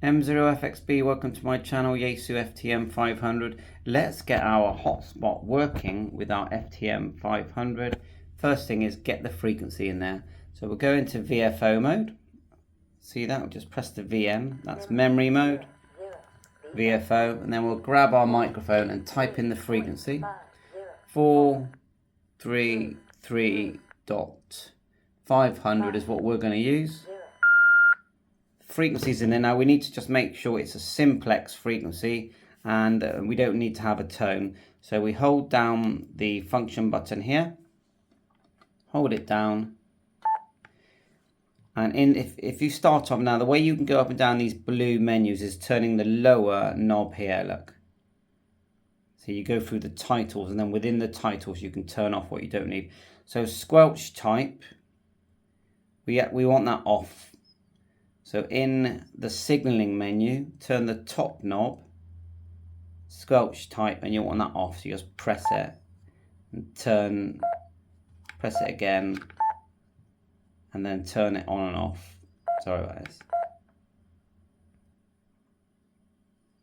M0FXB, welcome to my channel, Yaesu FTM-500. Let's get our hotspot working with our FTM500. First thing is get the frequency in there. So we'll go into VFO mode. See that? We'll just press the VM. That's memory mode, VFO, and then we'll grab our microphone and type in the frequency. 433.500 is what we're going to use. Frequencies in there. Now we need to just make sure it's a simplex frequency, and we don't need to have a tone. So we hold down the function button here, hold it down, and if you start off, now the way you can go up and down these blue menus is turning the lower knob here, look. So you go through the titles, and then within the titles you can turn off what you don't need. So squelch type, we want that off. So in the signaling menu, turn the top knob, squelch type, and you want that off. So you just press it and press it again, and then turn it on and off. Sorry about this.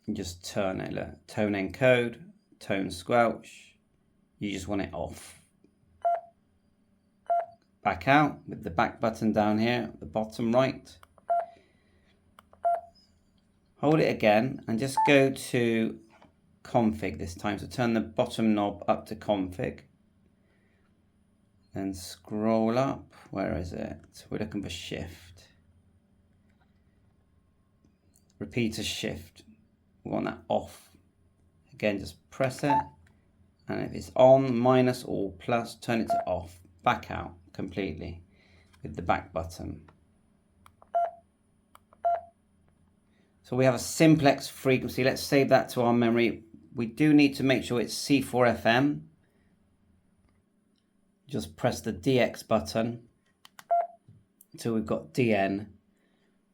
And just turn it, look. Tone encode, tone squelch. You just want it off. Back out with the back button down here at the bottom right. Hold it again and just go to config this time. So turn the bottom knob up to config. Then scroll up. Where is it? We're looking for shift. Repeater shift. We want that off. Again, just press it. And if it's on, minus or plus, turn it to off. Back out completely with the back button. So we have a simplex frequency. Let's save that to our memory. We do need to make sure it's C4FM. Just press the DX button until we've got DN.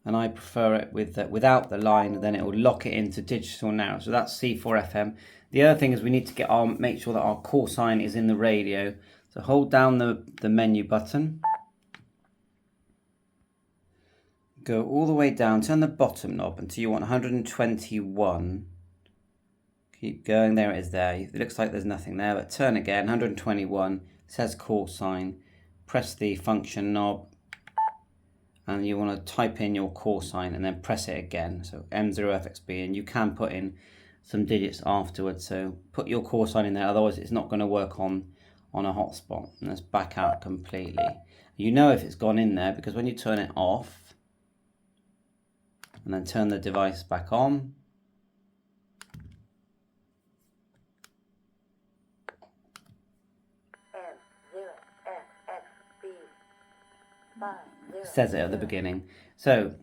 And I prefer it with without the line, then it will lock it into digital now. So that's C4FM. The other thing is we need to make sure that our call sign is in the radio. So hold down the menu button. Go all the way down, turn the bottom knob until you want 121. Keep going, there it is there. It looks like there's nothing there, but turn again, 121. It says call sign. Press the function knob, and you want to type in your call sign and then press it again. So M0FXB, and you can put in some digits afterwards. So put your call sign in there, otherwise it's not going to work on a hotspot. And let's back out completely. You know if it's gone in there because when you turn it off, and then turn the device back on. It says it at the beginning. So,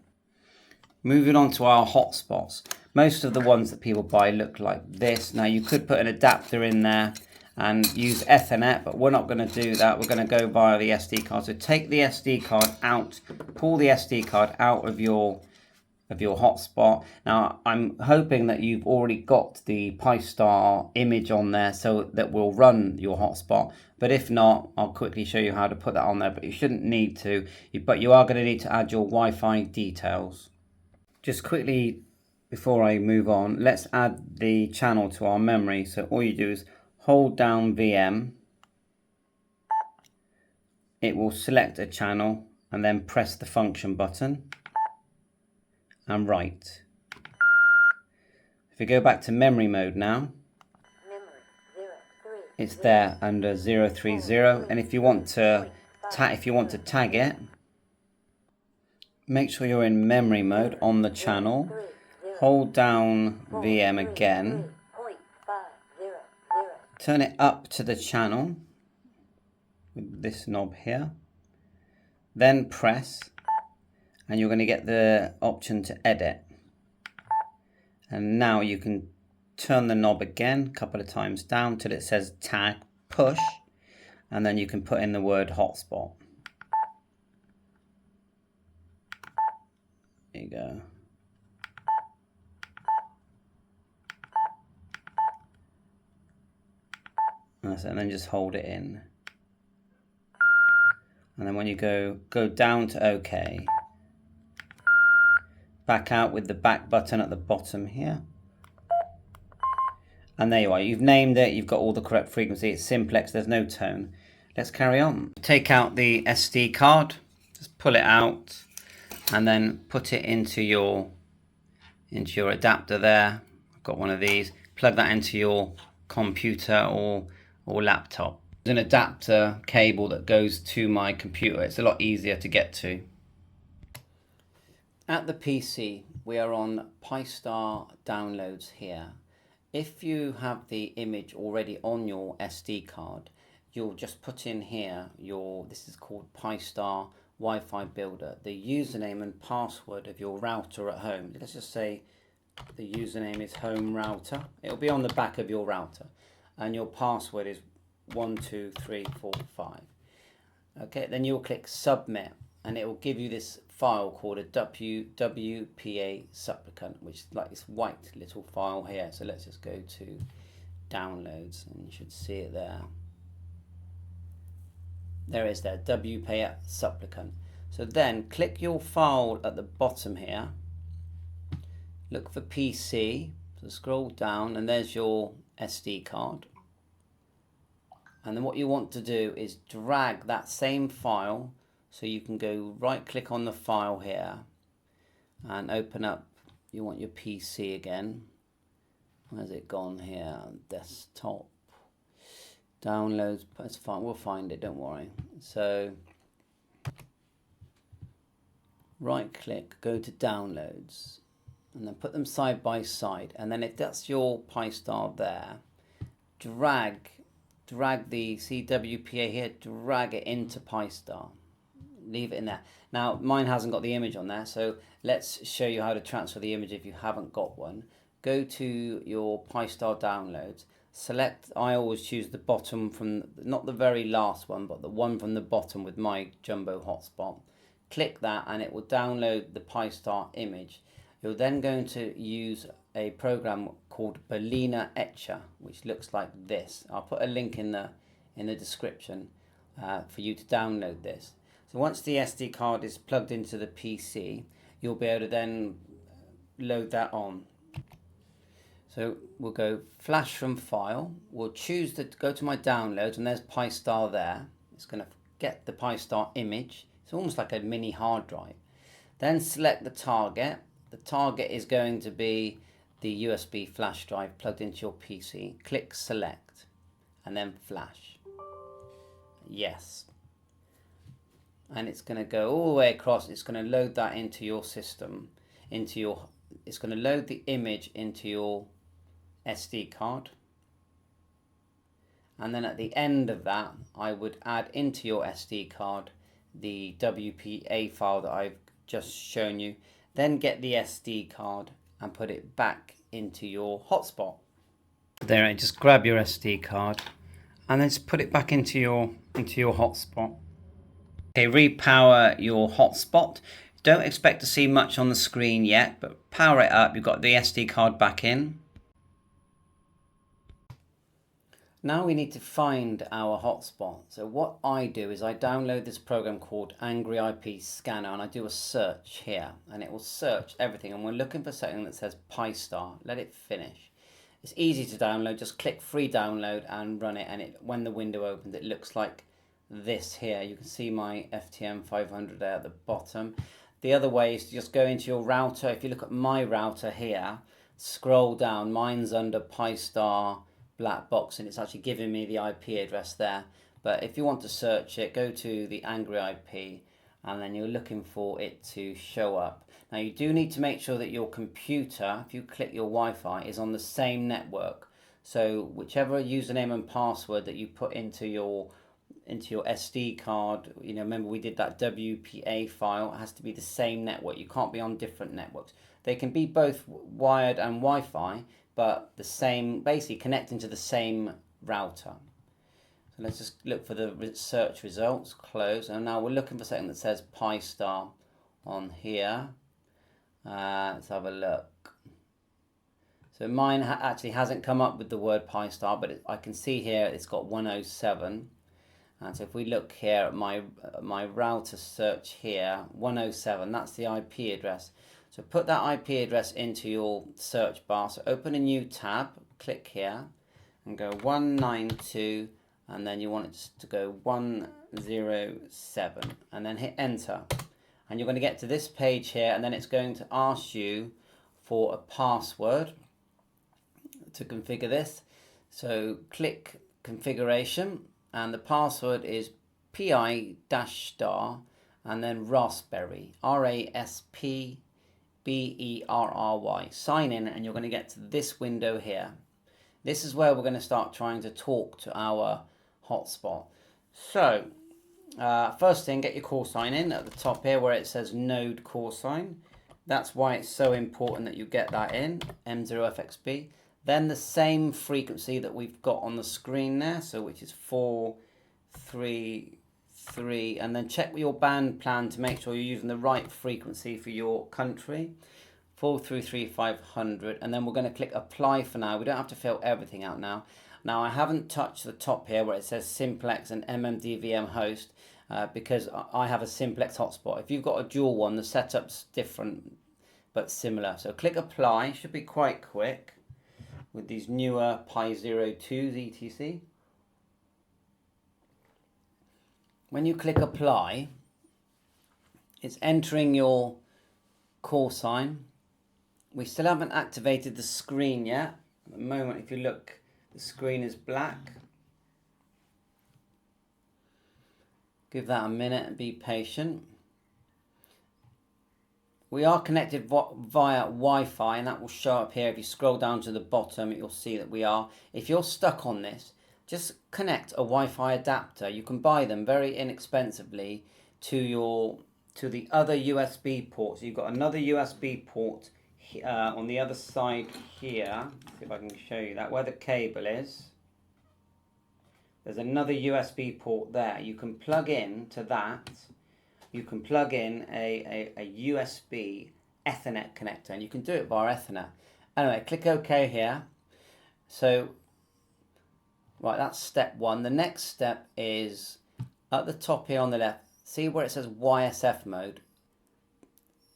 moving on to our hotspots. Most of the ones that people buy look like this. Now you could put an adapter in there and use Ethernet, but we're not going to do that. We're going to go via the SD card. So take the SD card out, pull the SD card out of your hotspot. Now I'm hoping that you've already got the Pistar image on there so that will run your hotspot, but if not, I'll quickly show you how to put that on there, but you shouldn't need to, but you are going to need to add your Wi-Fi details. Just quickly before I move on, let's add the channel to our memory. So all you do is hold down VM, it will select a channel and then press the function button and write. If we go back to memory mode now, it's there under 030, and if you want to tag it, make sure you're in memory mode on the channel, hold down VM again, turn it up to the channel with this knob here, then press, and you're going to get the option to edit. And now you can turn the knob again a couple of times down till it says tag push, and then you can put in the word hotspot. There you go. And then just hold it in. And then when you go down to OK, back out with the back button at the bottom here. And there you are. You've named it. You've got all the correct frequency. It's simplex. There's no tone. Let's carry on. Take out the SD card. Just pull it out and then put it into your adapter there. I've got one of these. Plug that into your computer or laptop. There's an adapter cable that goes to my computer. It's a lot easier to get to. At the PC, we are on Pistar downloads here. If you have the image already on your SD card, you'll just put in here this is called Pistar Wi-Fi Builder, the username and password of your router at home. Let's just say the username is home router. It'll be on the back of your router, and your password is 12345. Okay, then you'll click submit, and it will give you this file called a WPA supplicant, which is like this white little file here. So let's just go to downloads, and you should see it there. There it is there, WPA supplicant. So then click your file at the bottom here, look for PC, so scroll down, and there's your SD card. And then what you want to do is drag that same file, so you can go right click on the file here and open up, you want your PC again. Where's it gone here? Desktop. Downloads, that's fine, we'll find it, don't worry. So right click, go to downloads, and then put them side by side, and then if that's your Pistar there, drag the CWPA here, drag it into Pistar, leave it in there. Now mine hasn't got the image on there, so let's show you how to transfer the image if you haven't got one. Go to your Pistar downloads, select, I always choose the bottom from, not the very last one, but the one from the bottom with my jumbo hotspot. Click that and it will download the Pistar image. You're then going to use a program called BALENA ETCHER, which looks like this. I'll put a link in the description for you to download this. So once the SD card is plugged into the PC, you'll be able to then load that on. So we'll go flash from file. We'll choose to go to my downloads, and there's Pistar there. It's going to get the Pistar image. It's almost like a mini hard drive. Then select the target. The target is going to be the USB flash drive plugged into your PC. Click select and then flash. Yes. And it's going to go all the way across. It's going to load that into your system, it's going to load the image into your SD card. And then at the end of that, I would add into your SD card the WPA file that I've just shown you. Then get the SD card and put it back into your hotspot. There, just grab your SD card and then just put it back into your hotspot. Okay, repower your hotspot. Don't expect to see much on the screen yet, but power it up. You've got the SD card back in. Now we need to find our hotspot. So what I do is I download this program called ANGRYIP Scanner, and I do a search here, and it will search everything. And we're looking for something that says Pistar. Let it finish. It's easy to download. Just click free download and run it. And when the window opens, it looks like this here. You can see my FTM500 there at the bottom. The other way is to just go into your router. If you look at my router here, scroll down. Mine's under Pistar black box, and it's actually giving me the IP address there. But if you want to search it, go to the ANGRYIP, and then you're looking for it to show up. Now you do need to make sure that your computer, if you click your Wi-Fi, is on the same network. So whichever username and password that you put into your SD card, remember we did that WPA file, it has to be the same network. You can't be on different networks. They can be both wired and Wi-Fi, but the same, basically connecting to the same router. So let's just look for the search results, close, and now we're looking for something that says Pistar on here. Let's have a look. So mine actually hasn't come up with the word Pistar, but I can see here it's got 107. And so if we look here at my router search here, 107, that's the IP address. So put that IP address into your search bar. So open a new tab, click here, and go 192, and then you want it to go 107, and then hit enter. And you're going to get to this page here, and then it's going to ask you for a password to configure this. So click configuration, and the password is pi-star and then raspberry, RASPBERRY. Sign in, and you're going to get to this window here. This is where we're going to start trying to talk to our hotspot. So first thing, get your call sign in at the top here where it says node call sign. That's why it's so important that you get that in, M0FXB. Then the same frequency that we've got on the screen there, so which is 433, and then check your band plan to make sure you're using the right frequency for your country, 433-500, and then we're going to click apply for now. We don't have to fill everything out now. Now I haven't touched the top here where it says simplex and MMDVM host because I have a simplex hotspot. If you've got a dual one, the setup's different but similar. So click apply, should be quite quick with these newer Pi 02s etc. When you click apply, it's entering your call sign. We still haven't activated the screen yet. At the moment, if you look, the screen is black. Give that a minute and be patient. We are connected via Wi-Fi, and that will show up here. If you scroll down to the bottom, you'll see that we are. If you're stuck on this, just connect a Wi-Fi adapter. You can buy them very inexpensively to the other USB ports. You've got another USB port on the other side here. See if I can show you that, where the cable is. There's another USB port there. You can plug in to that. You can plug in a USB Ethernet connector, and you can do it via Ethernet. Anyway, click OK here. So, right, that's step one. The next step is at the top here on the left. See where it says YSF mode?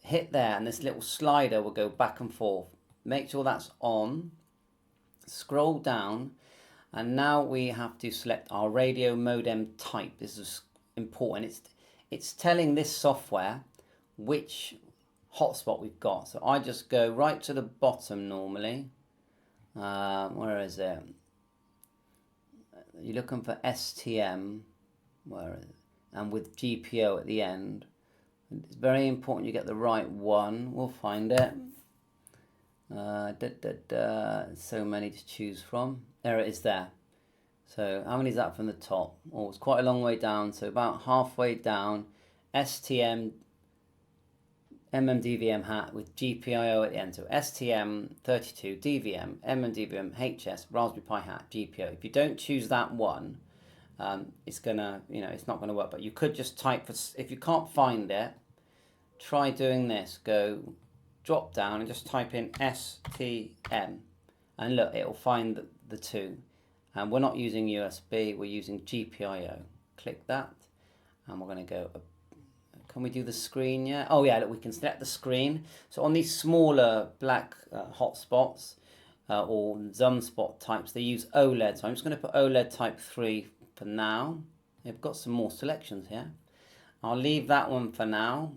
Hit there, and this little slider will go back and forth. Make sure that's on. Scroll down, and now we have to select our radio modem type. This is important. It's telling this software which hotspot we've got. So I just go right to the bottom normally. Where is it? You're looking for STM. Where is it? And with GPO at the end. It's very important you get the right one. We'll find it. So many to choose from. There it is there. So how many is that from the top? Oh, it's quite a long way down. So about halfway down. STM MMDVM hat with GPIO at the end. So STM32 DVM MMDVM HS Raspberry Pi hat GPIO. If you don't choose that one, it's gonna, it's not gonna work. But you could just type for, if you can't find it, try doing this. Go drop down and just type in STM, and look, it'll find the two. And we're not using USB, we're using GPIO. Click that, and we're gonna go. Can we do the screen yet? Oh yeah, look, we can select the screen. So on these smaller black hotspots or Zumspot types, they use OLED. So I'm just going to put OLED type 3 for now. They've got some more selections here. I'll leave that one for now.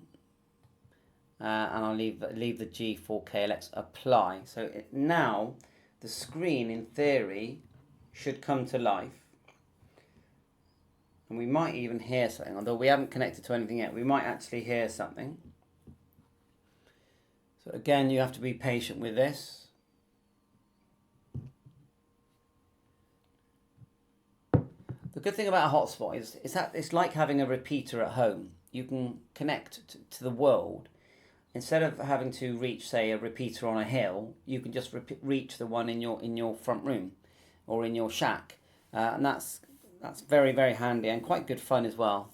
And I'll leave the G4KLX apply. So now the screen in theory should come to life. And we might even hear something, although we haven't connected to anything yet. We might actually hear something. So again, you have to be patient with this. The good thing about a hotspot is that it's like having a repeater at home. You can connect to the world. Instead of having to reach, say, a repeater on a hill, you can just reach the one in your front room or in your shack. And that's very, very handy and quite good fun as well.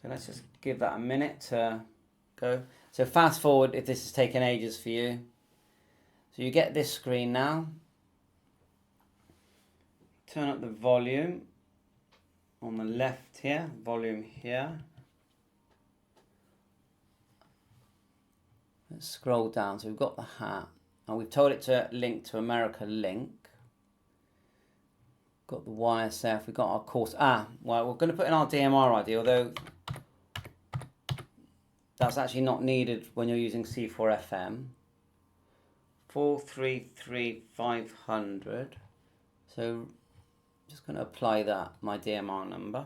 So let's just give that a minute to go. So fast forward if this has taken ages for you. So you get this screen now. Turn up the volume on the left here, volume here. Let's scroll down. So we've got the hat, and we've told it to link to America link. Got the YSF, we've got our course. Well, we're going to put in our DMR ID, although that's actually not needed when you're using C4FM. 433-500. So just going to apply that, my DMR number.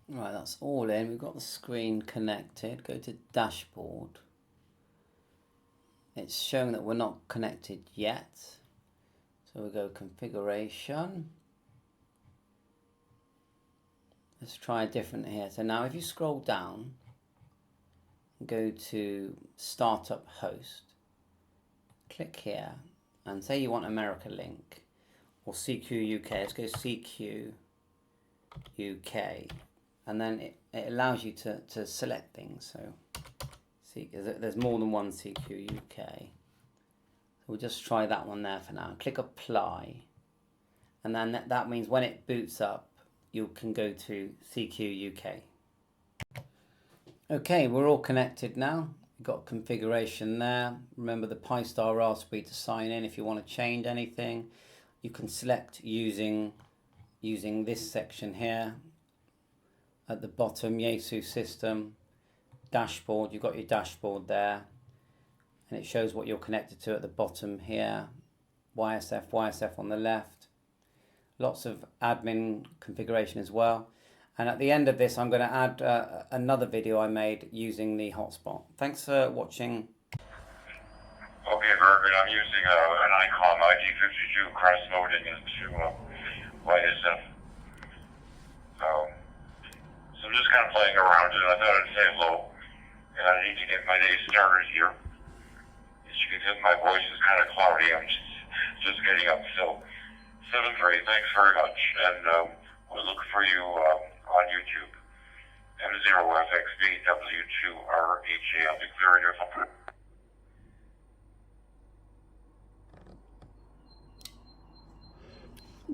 Right, that's all in. We've got the screen connected. Go to dashboard. It's showing that we're not connected yet. So we go configuration. Let's try a different here. So now if you scroll down, go to startup host, click here, and say you want America link or CQ UK. Let's go CQ UK, and then it allows you to select things. So see, there's more than one CQ UK. We'll just try that one there for now. Click apply, and then that means when it boots up, you can go to CQ UK. Okay, we're all connected now. We've got configuration there. Remember the Pistar Raspberry to sign in. If you want to change anything, you can select using this section here. At the bottom, Yaesu system, dashboard. You've got your dashboard there. And it shows what you're connected to at the bottom here. YSF on the left. Lots of admin configuration as well. And at the end of this, I'm going to add another video I made using the hotspot. Thanks for watching. Okay, very good. I'm using an ICOM ID52 cross-loading into YSF. So I'm just kind of playing around and I thought I'd say hello. And I need to get my day started here. You can tell my voice is kind of cloudy. I'm just getting up. So 7-3, thanks very much. And we'll look for you on YouTube. M0FXBW2RHA. I'll be clearing your phone.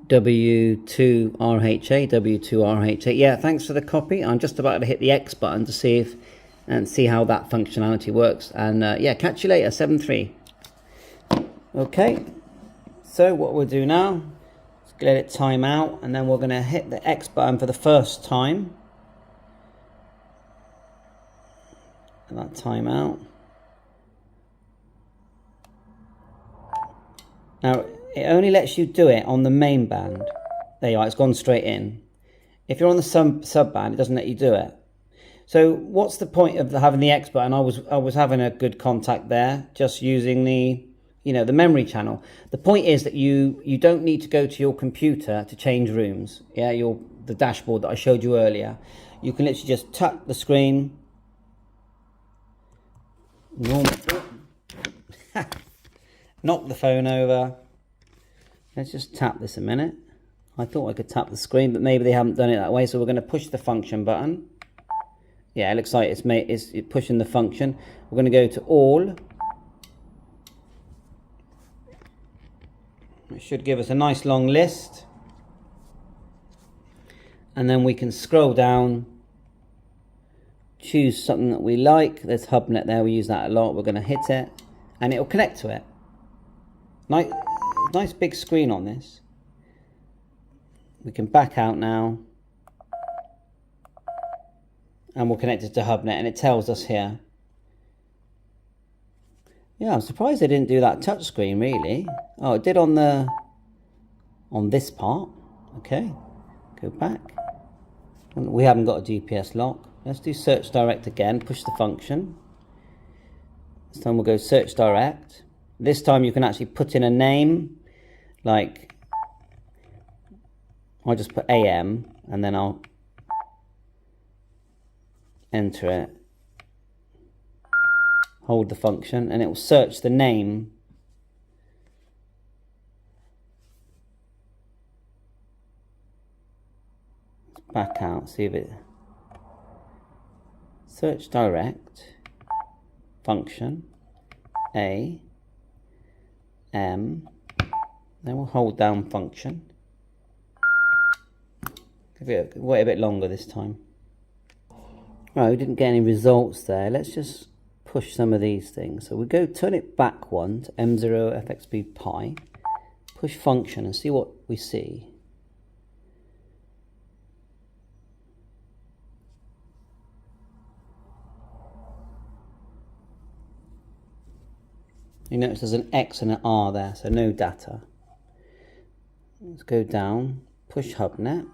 W2RHA. Yeah, thanks for the copy. I'm just about to hit the X button to see how that functionality works. And yeah, catch you later. 7-3. Okay, so what we'll do now is let it time out, and then we're going to hit the X button for the first time. And that time out. Now, it only lets you do it on the main band. There you are, it's gone straight in. If you're on the sub band, it doesn't let you do it. So what's the point of having the X button? I was having a good contact there, just using the the memory channel. The point is that you don't need to go to your computer to change rooms. Yeah, the dashboard that I showed you earlier. You can literally just tap the screen. Knock the phone over. Let's just tap this a minute. I thought I could tap the screen, but maybe they haven't done it that way. So we're going to push the function button. Yeah, it looks like it's pushing the function. We're going to go to all. It should give us a nice long list. And then we can scroll down, choose something that we like. There's Hubnet there, we use that a lot. We're going to hit it, and it'll connect to it. Nice big screen on this. We can back out now. And we're connected to Hubnet, and it tells us here. Yeah, I'm surprised they didn't do that touch screen, really. Oh, it did on this part. Okay, go back. We haven't got a GPS lock. Let's do search direct again, push the function. This time we'll go search direct. This time you can actually put in a name, like, I'll just put AM, and then I'll enter it, hold the function, and it will search the name. Let's back out, see if it search direct function A M, then we'll hold down function. Wait a bit longer this time. Right, we didn't get any results there. Let's just push some of these things. So we go turn it back one to M0FXB pi, push function and see what we see. You notice there's an X and an R there, so no data. Let's go down, push Hubnet.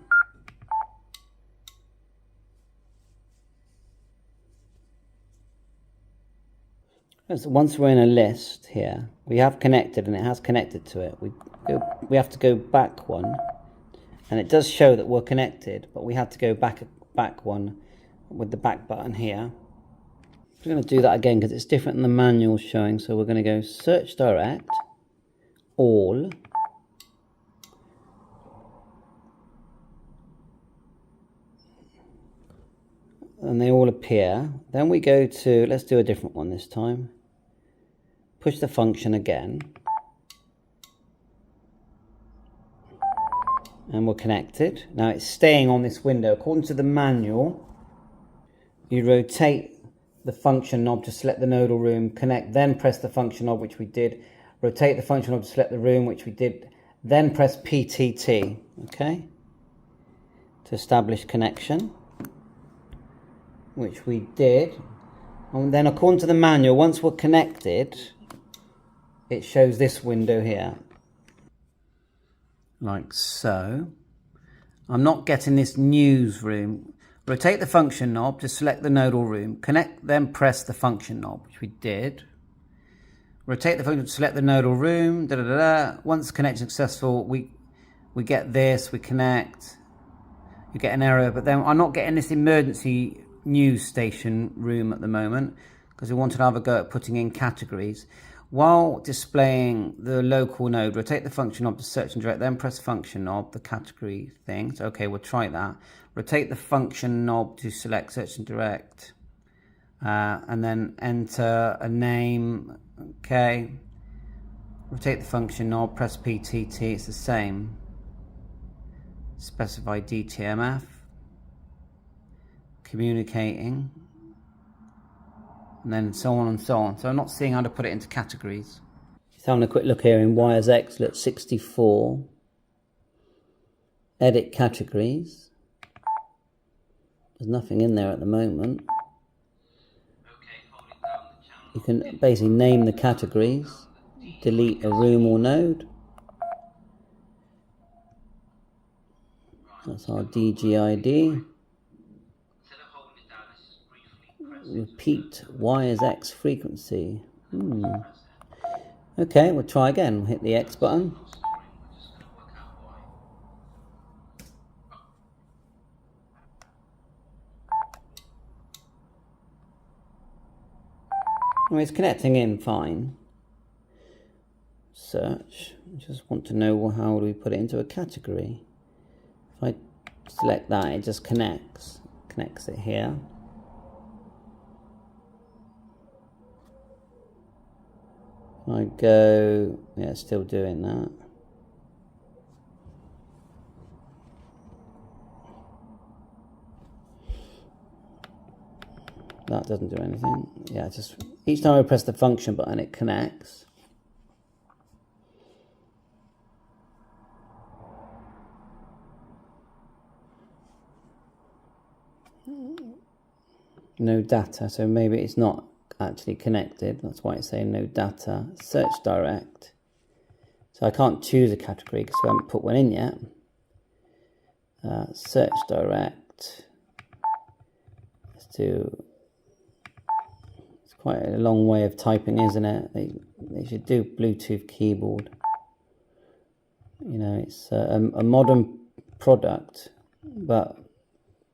So once we're in a list here, we have connected and it has connected to it. We have to go back one, and it does show that we're connected, but we have to go back one with the back button here. We're going to do that again because it's different than the manual showing. So we're going to go search direct, all, and they all appear. Then we go to, let's do a different one this time. Push the function again. And we're connected. Now it's staying on this window. According to the manual, you rotate the function knob to select the nodal room, connect, then press the function knob, which we did. Rotate the function knob to select the room, which we did. Then press PTT, okay? To establish connection, which we did. And then according to the manual, once we're connected, it shows this window here. Like so. I'm not getting this newsroom. Rotate the function knob to select the nodal room. Connect, then press the function knob, which we did. Rotate the function to select the nodal room. Da, da, da, da. Once connection successful, we get this, we connect. You get an error, but then I'm not getting this emergency news station room at the moment because we wanted to have a go at putting in categories. While displaying the local node, rotate the function knob to search and direct, then press function knob, the category thing. So, okay, we'll try that. Rotate the function knob to select search and direct, and then enter a name. Okay. Rotate the function knob, press PTT, it's the same. Specify DTMF. Communicating. And then so on and so on. So I'm not seeing how to put it into categories. Just having a quick look here in YSX, look 64. Edit categories. There's nothing in there at the moment. You can basically name the categories, delete a room or node. That's our DGID. Repeat YSX frequency. Okay, we'll try again. We'll hit the X button. Well, it's connecting in fine. Search. I just want to know how do we put it into a category. If I select that, it just connects it here. If I go, yeah, it's still doing that. That doesn't do anything. Yeah, just each time I press the function button, it connects. No data, so maybe it's not actually connected. That's why it's saying no data. Search direct. So I can't choose a category because we haven't put one in yet. Search direct. Let's do. It's quite a long way of typing, isn't it? They should do Bluetooth keyboard. You know, it's a modern product, but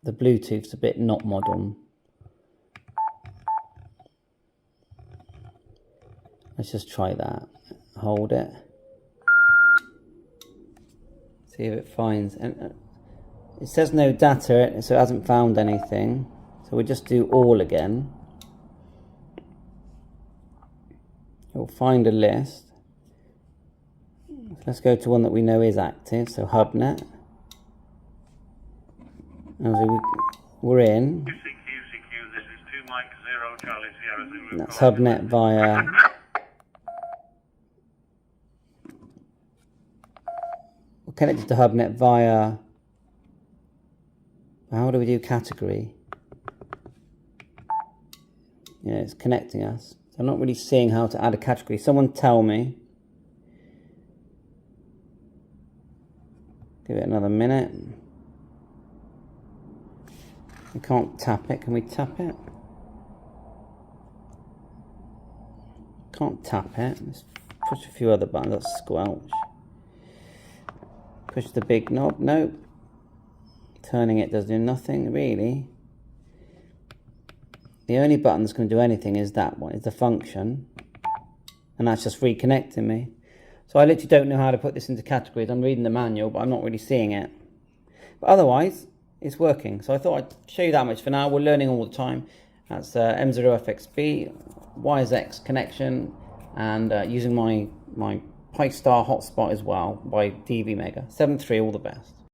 the Bluetooth's a bit not modern. Let's just try that. Hold it. See if it finds. And it says no data, so it hasn't found anything. So we just do all again. It will find a list. Let's go to one that we know is active. So Hubnet. And so we're in. That's Hubnet via... We're connected to Hubnet via... How do we do category? Yeah, it's connecting us. So I'm not really seeing how to add a category. Someone tell me. Give it another minute. We can't tap it. Can we tap it? Can't tap it. Let's push a few other buttons. That's squelch. Push the big knob. Nope. Turning it does do nothing really. The only button that's going to do anything is that one. It's the function. And that's just reconnecting me. So I literally don't know how to put this into categories. I'm reading the manual, but I'm not really seeing it. But otherwise, it's working. So I thought I'd show you that much for now. We're learning all the time. That's M0FXB, YSX connection, and using my Pistar hotspot as well by DV Mega. 7.3, all the best.